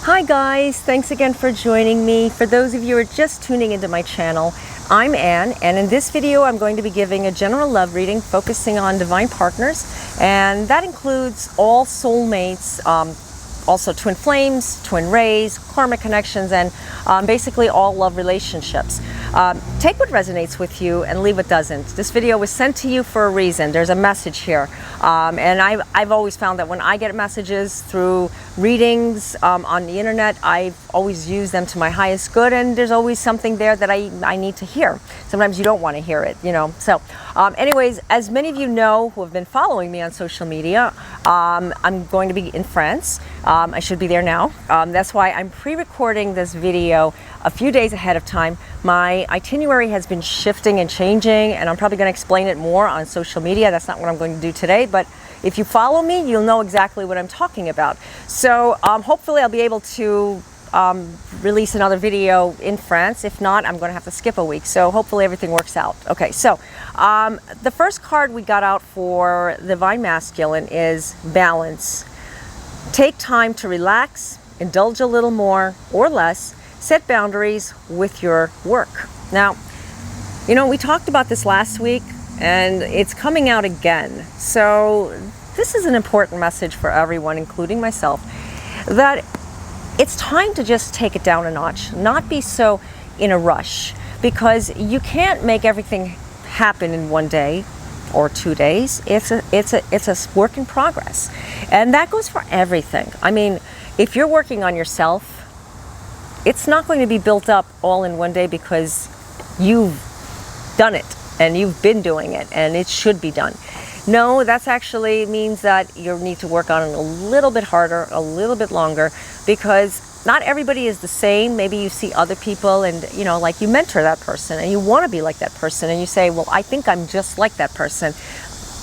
Hi guys, thanks again for joining me. For those of you who are just tuning into my channel, I'm Anne, and in this video I'm going to be giving a general love reading focusing on divine partners, and that includes all soulmates, also twin flames, twin rays, karmic connections, and basically all love relationships. Take what resonates with you and leave what doesn't. This video was sent to you for a reason. There's a message here. And I've always found that when I get messages through readings on the internet, I've always used them to my highest good, and there's always something there that I need to hear. Sometimes you don't want to hear it, you know. So anyways, as many of you know who have been following me on social media, I'm going to be in France. I should be there now. That's why I'm pre-recording this video a few days ahead of time. My itinerary has been shifting and changing, and I'm probably going to explain it more on social media. That's not what I'm going to do today, but if you follow me, you'll know exactly what I'm talking about. So hopefully I'll be able to release another video in France. If not, I'm going to have to skip a week. So hopefully everything works out. Okay, so the first card we got out for Divine Masculine is Balance. Take time to relax, indulge a little more or less, set boundaries with your work. Now, you know, we talked about this last week and it's coming out again. So this is an important message for everyone, including myself, that it's time to just take it down a notch, not be so in a rush, because you can't make everything happen in one day or 2 days. It's a work in progress, and that goes for everything. I mean, if you're working on yourself, it's not going to be built up all in one day because you've done it and you've been doing it and it should be done. No, that's actually means that you need to work on it a little bit harder, a little bit longer, because not everybody is the same. Maybe you see other people and, you know, like you mentor that person and you want to be like that person and you say, well, I think I'm just like that person.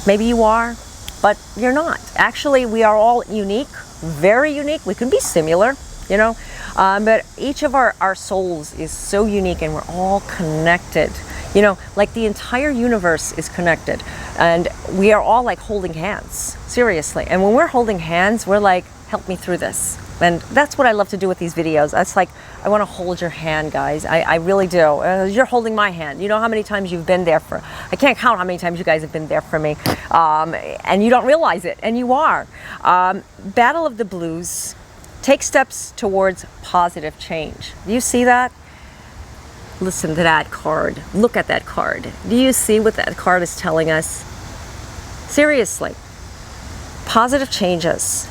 Maybe you are, but you're not. Actually, we are all unique, very unique. We can be similar, you know, but each of our souls is so unique and we're all connected. You know, like the entire universe is connected and we are all like holding hands, seriously. And when we're holding hands, we're like, help me through this. And that's what I love to do with these videos. That's like, I want to hold your hand, guys. I really do. You're holding my hand. You know how many times you've been there for, I can't count how many times you guys have been there for me. And you don't realize it, and you are. Battle of the Blues. Take steps towards positive change. Do you see that? Listen to that card. Look at that card. Do you see what that card is telling us? Seriously. Positive changes.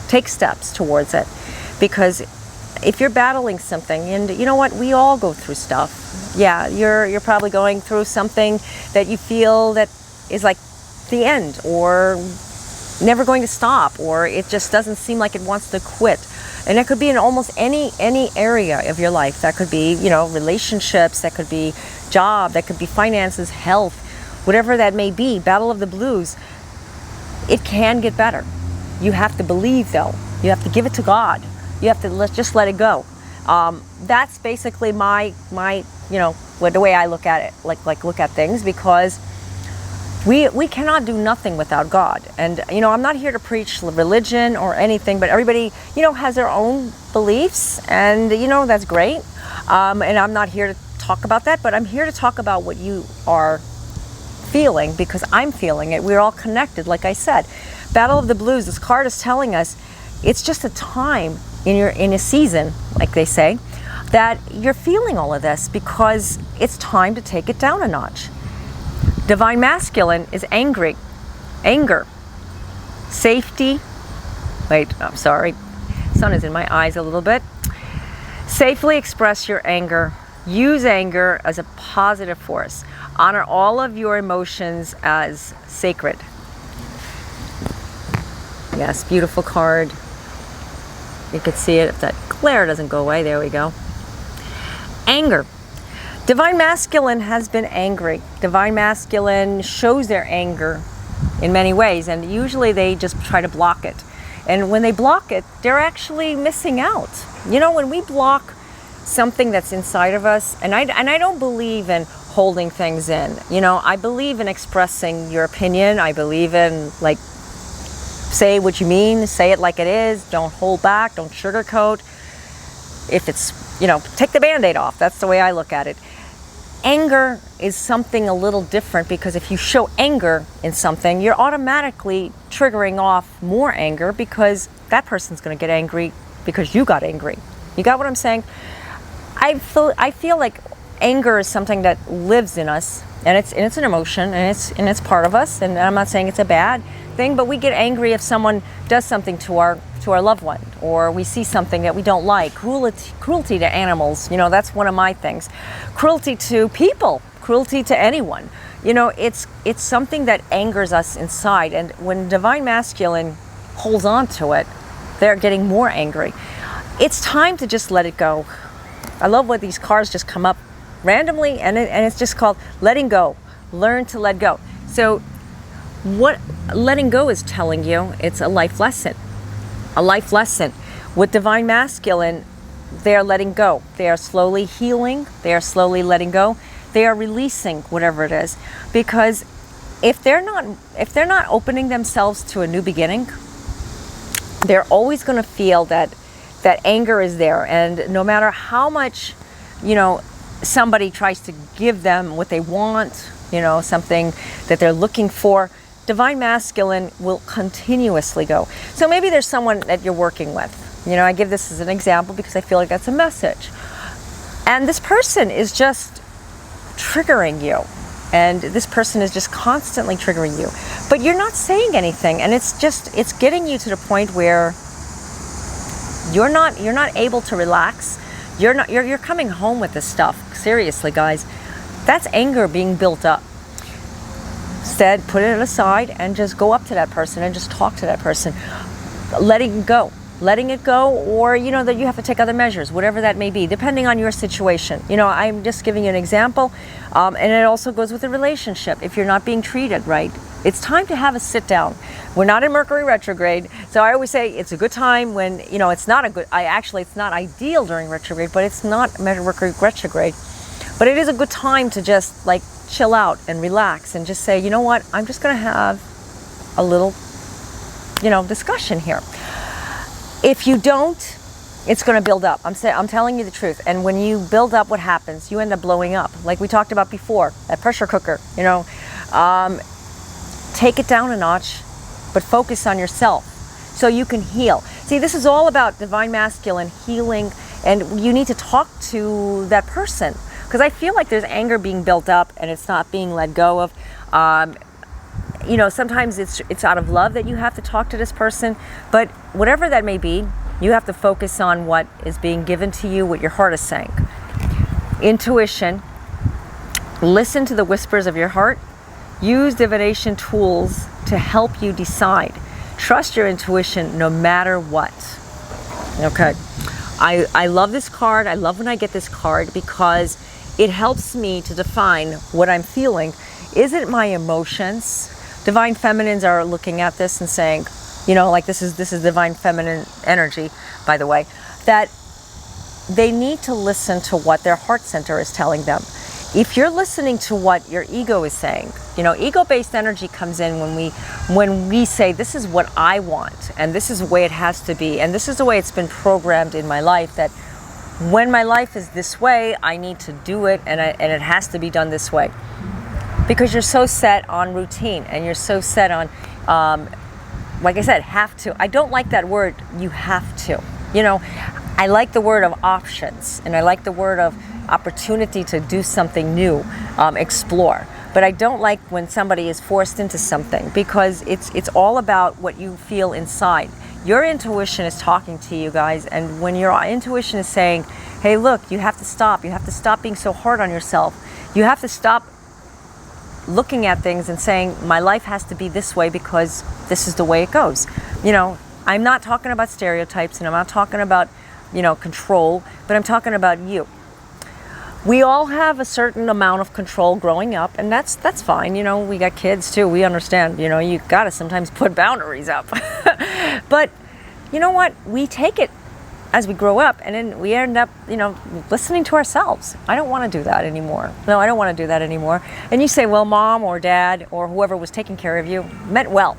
Take steps towards it. Because if you're battling something, and you know what, we all go through stuff. Yeah, you're probably going through something that you feel that is like the end, or never going to stop, or it just doesn't seem like it wants to quit. And that could be in almost any area of your life. That could be, you know, relationships, that could be job, that could be finances, health, whatever that may be. Battle of the Blues. It can get better. You have to believe, though. You have to give it to God. You have to just let it go. That's basically my you know, the way I look at it, like look at things, because we cannot do nothing without God. And, you know, I'm not here to preach religion or anything, but everybody, you know, has their own beliefs, and, you know, that's great. And I'm not here to talk about that, but I'm here to talk about what you are feeling, because I'm feeling it. We're all connected, like I said. Battle of the Blues, this card is telling us it's just a time in a season, like they say, that you're feeling all of this because it's time to take it down a notch. Divine Masculine is angry, anger, safety. Wait, I'm sorry. Sun is in my eyes a little bit. Safely express your anger. Use anger as a positive force. Honor all of your emotions as sacred. Yes, beautiful card. You can see it if that glare doesn't go away. There we go. Anger. Divine Masculine has been angry. Divine Masculine shows their anger in many ways, and usually they just try to block it. And when they block it, they're actually missing out. You know, when we block something that's inside of us, and I don't believe in holding things in. You know, I believe in expressing your opinion. I believe in, like, Say what you mean, say it like it is, don't hold back, don't sugarcoat. If it's, take the Band-Aid off. That's the way I look at it. Anger is something a little different, because if you show anger in something, you're automatically triggering off more anger, because that person's going to get angry because you got angry. You got what I'm saying? I feel like anger is something that lives in us, and it's an emotion, and it's part of us. And I'm not saying it's a bad thing, but we get angry if someone does something to our loved one, or we see something that we don't like. Cruelty to animals, that's one of my things. Cruelty to people, cruelty to anyone. It's something that angers us inside, and when Divine Masculine holds on to it, they're getting more angry. It's time to just let it go. I love when these cards just come up randomly, and it's just called letting go. Learn to let go. So what letting go is telling you, it's a life lesson. A life lesson. With Divine Masculine, they are letting go. They are slowly healing. They are slowly letting go. They are releasing whatever it is. Because if they're not opening themselves to a new beginning, they're always going to feel that anger is there. And no matter how much, somebody tries to give them what they want, something that they're looking for, Divine Masculine will continuously go. So maybe there's someone that you're working with. I give this as an example because I feel like that's a message. And this person is just triggering you. And this person is just constantly triggering you. But you're not saying anything. And it's getting you to the point where you're not able to relax. You're coming home with this stuff. Seriously, guys. That's anger being built up. Instead, put it aside and just go up to that person and just talk to that person. Letting it go, or that you have to take other measures, whatever that may be, depending on your situation. I'm just giving you an example, and it also goes with a relationship. If you're not being treated right, it's time to have a sit down. We're not in Mercury retrograde, so I always say it's a good time when it's not ideal during retrograde, but it's not Mercury retrograde. But it is a good time to just chill out and relax and just say, you know what, I'm just going to have a little, discussion here. If you don't, it's going to build up. I'm telling you the truth. And when you build up, what happens? You end up blowing up. Like we talked about before, that pressure cooker, take it down a notch, but focus on yourself so you can heal. See, this is all about Divine Masculine healing, and you need to talk to that person. Because I feel like there's anger being built up and it's not being let go of. Sometimes it's out of love that you have to talk to this person. But whatever that may be, you have to focus on what is being given to you, what your heart is saying. Intuition. Listen to the whispers of your heart. Use divination tools to help you decide. Trust your intuition no matter what. Okay. I love this card. I love when I get this card because it helps me to define what I'm feeling. Is it my emotions? Divine Feminines are looking at this and saying, this is Divine Feminine energy, by the way, that they need to listen to what their heart center is telling them. If you're listening to what your ego is saying, ego-based energy comes in when we say, this is what I want, and this is the way it has to be, and this is the way it's been programmed in my life, that when my life is this way, I need to do it, and it has to be done this way. Because you're so set on routine, and you're so set on, like I said, have to. I don't like that word, you have to. I like the word of options, and I like the word of opportunity to do something new, explore. But I don't like when somebody is forced into something, because it's all about what you feel inside. Your intuition is talking to you guys, and when your intuition is saying, hey, look, you have to stop being so hard on yourself. You have to stop looking at things and saying, my life has to be this way because this is the way it goes. I'm not talking about stereotypes, and I'm not talking about, control, but I'm talking about you. We all have a certain amount of control growing up, and that's fine. We got kids too. We understand, you got to sometimes put boundaries up. But you know what? We take it as we grow up, and then we end up, listening to ourselves. I don't want to do that anymore. No, I don't want to do that anymore. And you say, well, mom or dad or whoever was taking care of you meant well,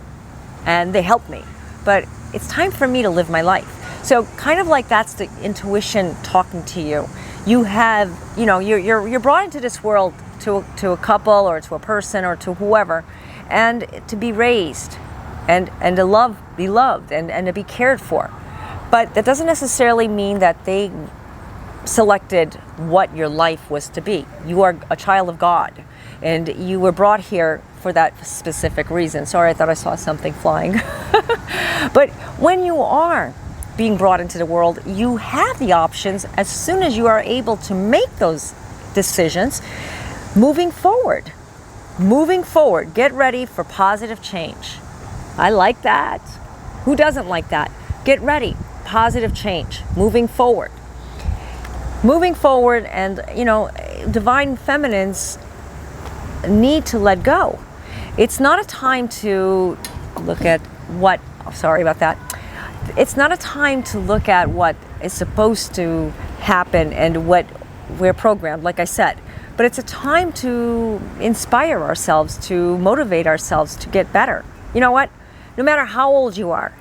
and they helped me. but it's time for me to live my life. So kind of like that's the intuition talking to you. You have, you know, you're brought into this world to a couple or to a person or to whoever, and to be raised and to be loved and to be cared for. But that doesn't necessarily mean that they selected what your life was to be. You are a child of God, and you were brought here for that specific reason. Sorry, I thought I saw something flying. But when you are being brought into the world, you have the options as soon as you are able to make those decisions. Moving forward, get ready for positive change. I like that. Who doesn't like that? Get ready, positive change, moving forward. And, you know, divine feminines need to let go. It's not a time to look at what, sorry about that. It's not a time to look at what is supposed to happen and what we're programmed, like I said. But it's a time to inspire ourselves, to motivate ourselves to get better. You know what? No matter how old you are,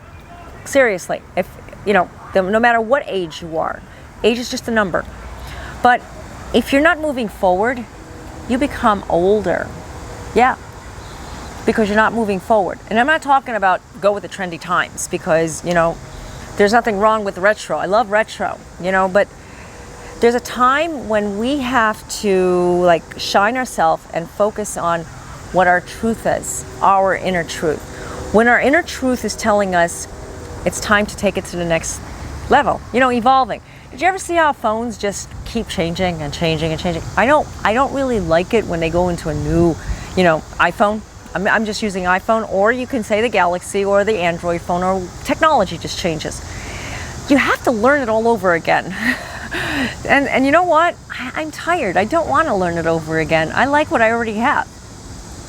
seriously, if you know, no matter what age you are, age is just a number. But if you're not moving forward, you become older. Yeah, because you're not moving forward. And I'm not talking about go with the trendy times, because, you know, there's nothing wrong with retro. I love retro, you know, but there's a time when we have to like shine ourselves and focus on what our truth is, our inner truth. When our inner truth is telling us it's time to take it to the next level, you know, evolving. Did you ever see how phones just keep changing and changing and changing? I don't really like it when they go into a new, you know, iPhone. I'm just using iPhone, or you can say the Galaxy or the Android phone, or technology just changes. You have to learn it all over again. And you know what? I'm tired. I don't want to learn it over again. I like what I already have.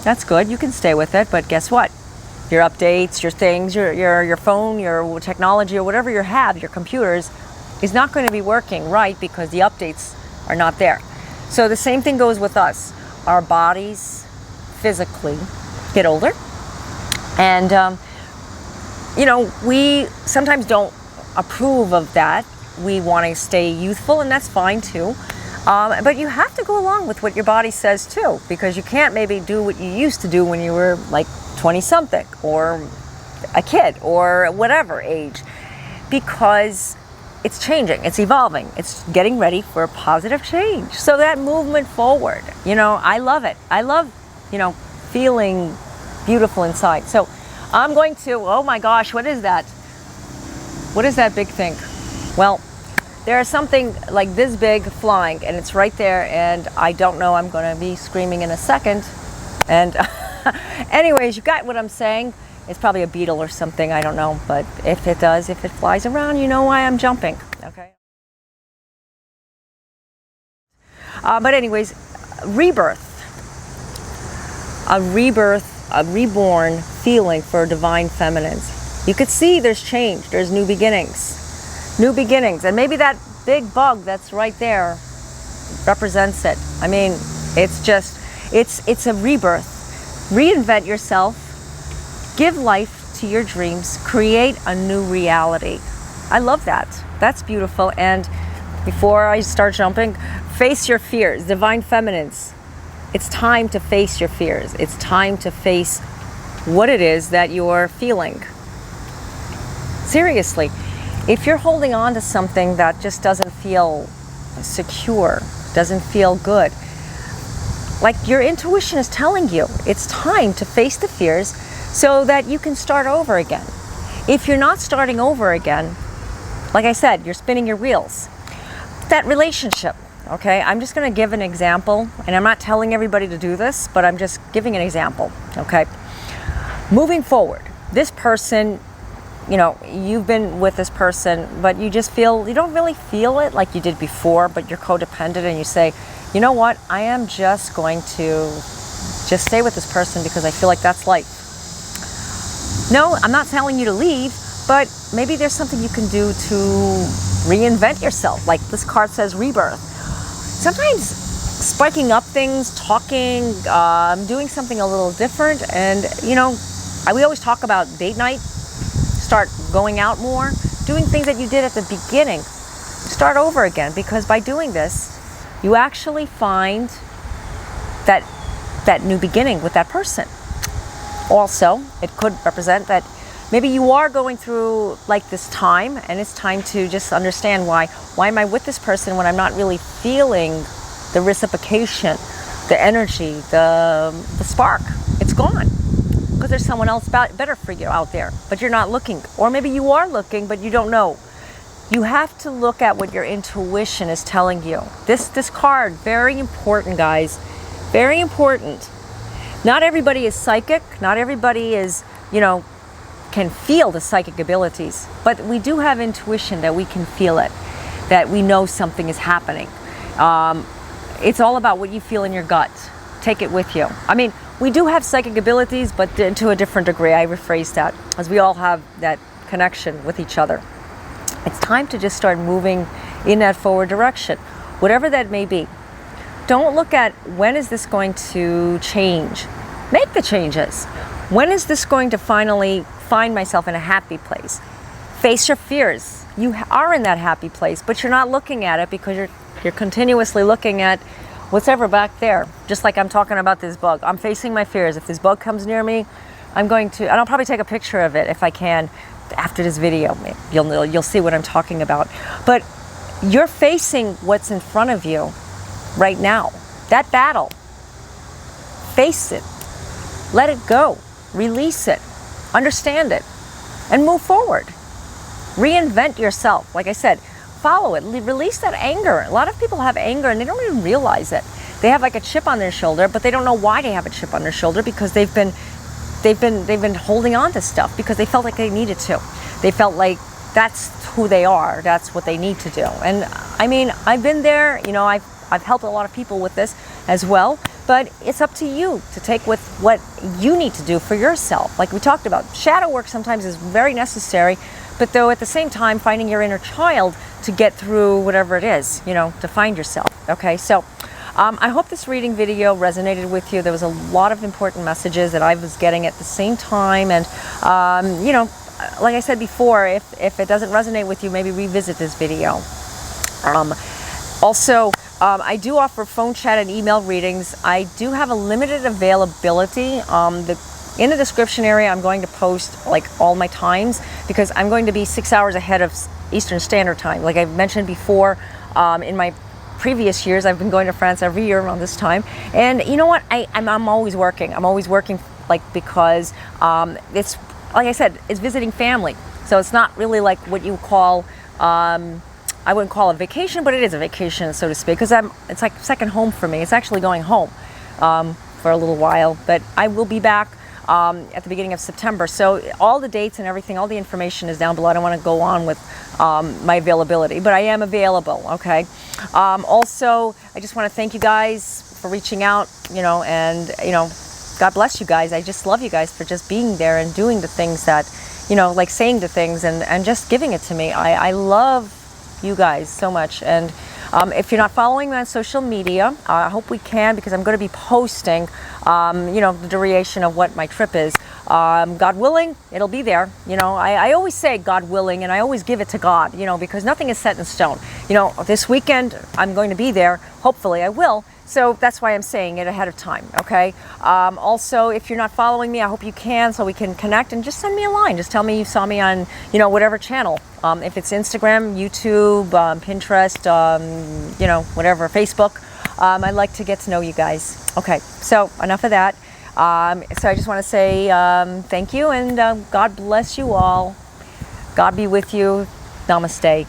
That's good. You can stay with it, but guess what? Your updates, your things, your phone, your technology, or whatever you have, your computers, is not going to be working right because the updates are not there. So the same thing goes with us. Our bodies physically get older, and you know, we sometimes don't approve of that. We want to stay youthful, and that's fine too. But you have to go along with what your body says too, because you can't maybe do what you used to do when you were like 20-something or a kid or whatever age, because it's changing, it's evolving, it's getting ready for a positive change. So that movement forward, you know, I love it. I love, you know, feeling beautiful inside. So I'm going to, oh my gosh, what is that? What is that big thing? Well, there's something like this big flying, and it's right there, and I don't know, I'm going to be screaming in a second. And anyways, you got what I'm saying. It's probably a beetle or something, I don't know, but if it does, if it flies around, you know why I'm jumping, okay? But anyways, rebirth, a reborn feeling for divine feminines. You could see there's change, there's new beginnings, and maybe that big bug that's right there represents it. I mean, it's just, it's a rebirth. Reinvent yourself. Give life to your dreams, create a new reality. I love that. That's beautiful. And before I start jumping, face your fears. Divine feminines, it's time to face your fears. It's time to face what it is that you're feeling. Seriously, if you're holding on to something that just doesn't feel secure, doesn't feel good, like your intuition is telling you, it's time to face the fears so that you can start over again. If you're not starting over again, like I said, you're spinning your wheels. That relationship, okay? I'm just going to give an example, and I'm not telling everybody to do this, but I'm just giving an example, okay? Moving forward, this person, you know, you've been with this person, but you just feel, you don't really feel it like you did before, but you're codependent, and you say, you know what, I am just going to just stay with this person because I feel like that's life. No, I'm not telling you to leave, but maybe there's something you can do to reinvent yourself. Like this card says rebirth. Sometimes spiking up things, talking, doing something a little different. And, you know, we always talk about date night. start going out more, doing things that you did at the beginning. Start over again, because by doing this, you actually find that new beginning with that person. Also, it could represent that maybe you are going through like this time, and it's time to just understand why am I with this person when I'm not really feeling the reciprocation, the energy, the spark. It's gone because there's someone else better for you out there, but you're not looking. Or maybe you are looking, but you don't know. You have to look at what your intuition is telling you. This card, very important, guys. Very important. Not everybody is psychic. Not everybody is, can feel the psychic abilities. But we do have intuition that we can feel it, that we know something is happening. It's all about what you feel in your gut. Take it with you. I mean, we do have psychic abilities, but to a different degree. I rephrase that, as we all have that connection with each other. It's time to just start moving in that forward direction, whatever that may be. Don't look at when is this going to change. Make the changes. When is this going to finally find myself in a happy place? Face your fears. You are in that happy place, but you're not looking at it because you're continuously looking at what's ever back there. Just like I'm talking about this bug. I'm facing my fears. If this bug comes near me, and I'll probably take a picture of it if I can after this video. You'll see what I'm talking about. But you're facing what's in front of you right now. That battle. Face it. Let it go. Release it. Understand it. And move forward. Reinvent yourself. Like I said, follow it. Release that anger. A lot of people have anger and they don't even realize it. They have like a chip on their shoulder, but they don't know why they have a chip on their shoulder, because they've been holding on to stuff because they felt like they needed to. They felt like that's who they are. That's what they need to do. And I mean, I've been there. I've helped a lot of people with this as well. But it's up to you to take with what you need to do for yourself. Like we talked about, shadow work sometimes is very necessary, but though at the same time, finding your inner child to get through whatever it is, to find yourself. Okay, so I hope this reading video resonated with you. There was a lot of important messages that I was getting at the same time. And, like I said before, if it doesn't resonate with you, maybe revisit this video. Also, I do offer phone chat and email readings. I do have a limited availability. In the description area, I'm going to post like all my times, because I'm going to be 6 hours ahead of Eastern Standard Time. Like I've mentioned before, in my previous years, I've been going to France every year around this time. And you know what? I'm always working. I'm always working, because it's, like I said, it's visiting family. So it's not really like what you call, I wouldn't call it a vacation, but it is a vacation, so to speak, because it's like second home for me. It's actually going home for a little while, but I will be back at the beginning of September. So all the dates and everything, all the information is down below. I don't want to go on with my availability, but I am available, okay? Also, I just want to thank you guys for reaching out, and, God bless you guys. I just love you guys for just being there and doing the things that, like saying the things and just giving it to me. I love you guys so much. And if you're not following me on social media, I hope we can, because I'm going to be posting the duration of what my trip is. God willing, it'll be there. I always say God willing, and I always give it to God, because nothing is set in stone. This weekend I'm going to be there. Hopefully I will. So that's why I'm saying it ahead of time, okay? Also, if you're not following me, I hope you can, so we can connect, and just send me a line. Just tell me you saw me on, whatever channel. If it's Instagram, YouTube, Pinterest, whatever, Facebook. I'd like to get to know you guys. Okay, so enough of that. So I just want to say thank you, and God bless you all. God be with you. Namaste.